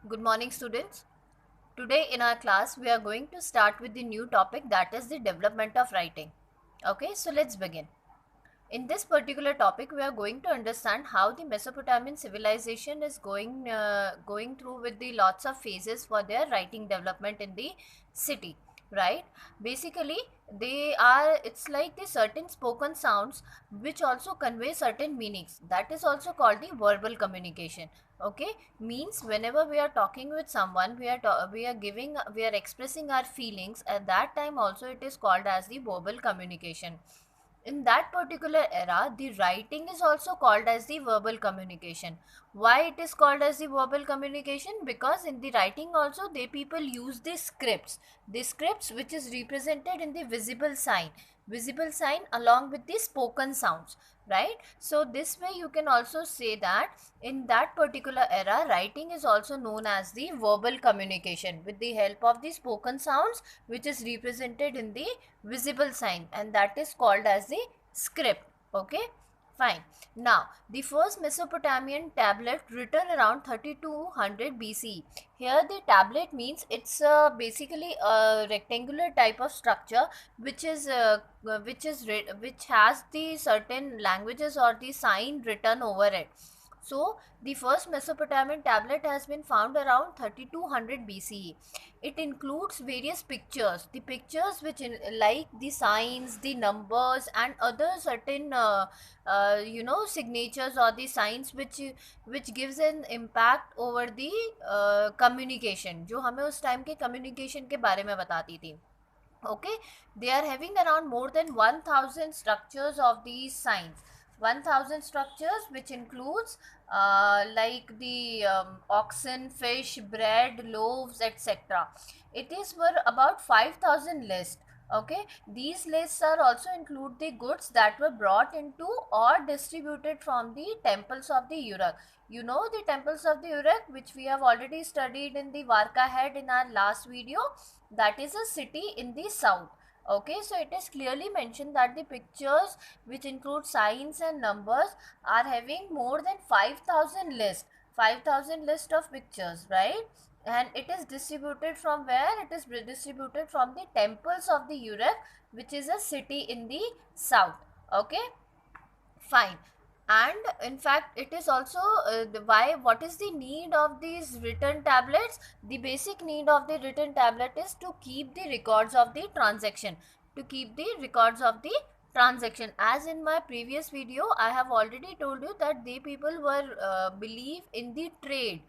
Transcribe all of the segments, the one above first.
Good morning, students. Today in our class, we are going to start with the new topic, that is the development of writing. Okay, so let's begin. In this particular topic, we are going to understand how the Mesopotamian civilization is going through with the lots of phases for their writing development in the city, right? Basically, it's like the certain spoken sounds which also convey certain meanings. That is also called the verbal communication. Okay, means whenever we are talking with someone, we are expressing our feelings. At that time, also it is called as the verbal communication. In that particular era, the writing is also called as the verbal communication. Why it is called as the verbal communication? Because in the writing also, they people use the scripts which is represented in the visible sign along with the spoken sounds, right? So this way you can also say that in that particular era, writing is also known as the verbal communication with the help of the spoken sounds which is represented in the visible sign, and that is called as the script. Okay, fine. Now the first Mesopotamian tablet written around 3200 BC. Here the tablet means it's basically a rectangular type of structure which is which has the certain languages or the sign written over it. So the first Mesopotamian tablet has been found around 3200 BCE. It includes various pictures. The pictures which like the signs, the numbers, and other certain signatures or the signs which gives an impact over the communication, जो हमें उस time के communication के बारे में बताती थी. Okay, they are having around more than 1000 structures of these signs. 1000 structures which includes like the oxen, fish, bread, loaves, etc. It is for about 5000 lists. Okay, these lists are also include the goods that were brought into or distributed from the temples of the Uruk. You know the temples of the Uruk, which we have already studied in the Varka head in our last video. That is a city in the south. Okay, so it is clearly mentioned that the pictures which include signs and numbers are having more than 5000 list, 5000 list of pictures, right? And it is distributed from where? It is distributed from the temples of the Uruk, which is a city in the south. Okay, fine. And in fact, it is also what is the need of these written tablets? The basic need of the written tablet is to keep the records of the transaction, to keep the records of the transaction. As in my previous video, I have already told you that they people were believe in the trade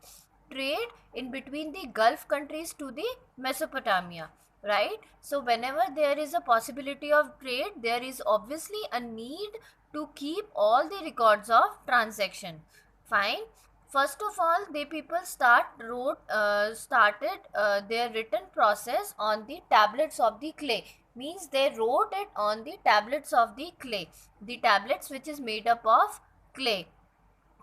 in between the Gulf countries to the Mesopotamia, right? So whenever there is a possibility of trade, there is obviously a need to keep all the records of transaction. Fine. First of all, the people started their written process on the tablets of the clay. Means they wrote it on the tablets of the clay, the tablets which is made up of clay.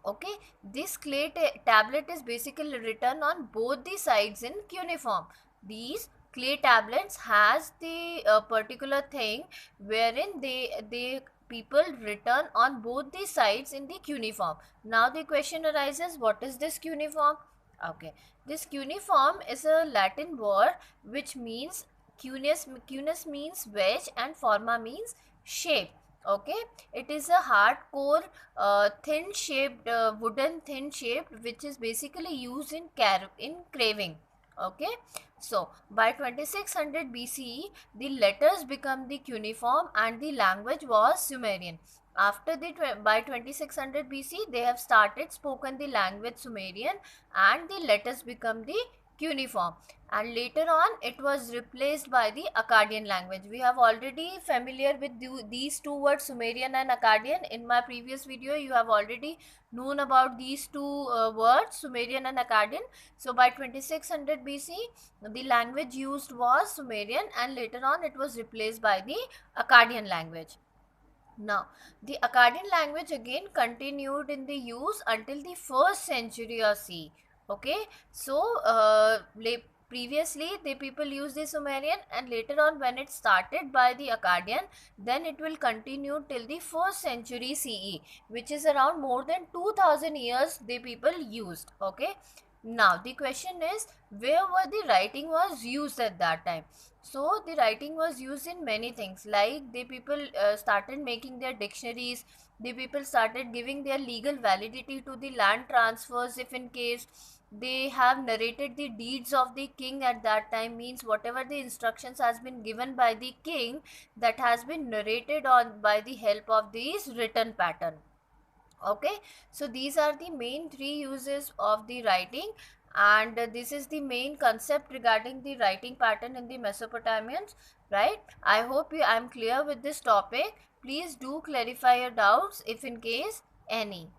Okay, this clay tablet is basically written on both the sides in cuneiform. These clay tablets has the particular thing wherein they people written on both the sides in the cuneiform. Now the question arises, what is this cuneiform? Okay, this cuneiform is a Latin word which means cuneus means wedge and forma means shape. Okay, it is a hardcore thin shaped wooden thin shaped which is basically used in carving. Okay, so by 2600 BCE the letters become the cuneiform and the language was Sumerian. After the by 2600 BC they have started spoken the language Sumerian and the letters become the cuneiform, and later on it was replaced by the Akkadian language. We have already familiar with these two words, Sumerian and Akkadian. In my previous video you have already known about these two words, Sumerian and Akkadian. So by 2600 BC the language used was Sumerian and later on it was replaced by the Akkadian language. Now, the Akkadian language again continued in the use until the 1st century CE. Okay, so previously the people used the Sumerian, and later on when it started by the Akkadian, then it will continue till the 1st century CE, which is around more than 2000 years the people used. Okay, Now the question is, where were the writing was used at that time? So the writing was used in many things, like the people started making their dictionaries. The people started giving their legal validity to the land transfers, if in case they have narrated the deeds of the king at that time, means whatever the instructions has been given by the king, that has been narrated on by the help of these written pattern. Okay, so these are the main three uses of the writing, and this is the main concept regarding the writing pattern in the Mesopotamians, right? I hope I'm clear with this topic. Please do clarify your doubts if in case any.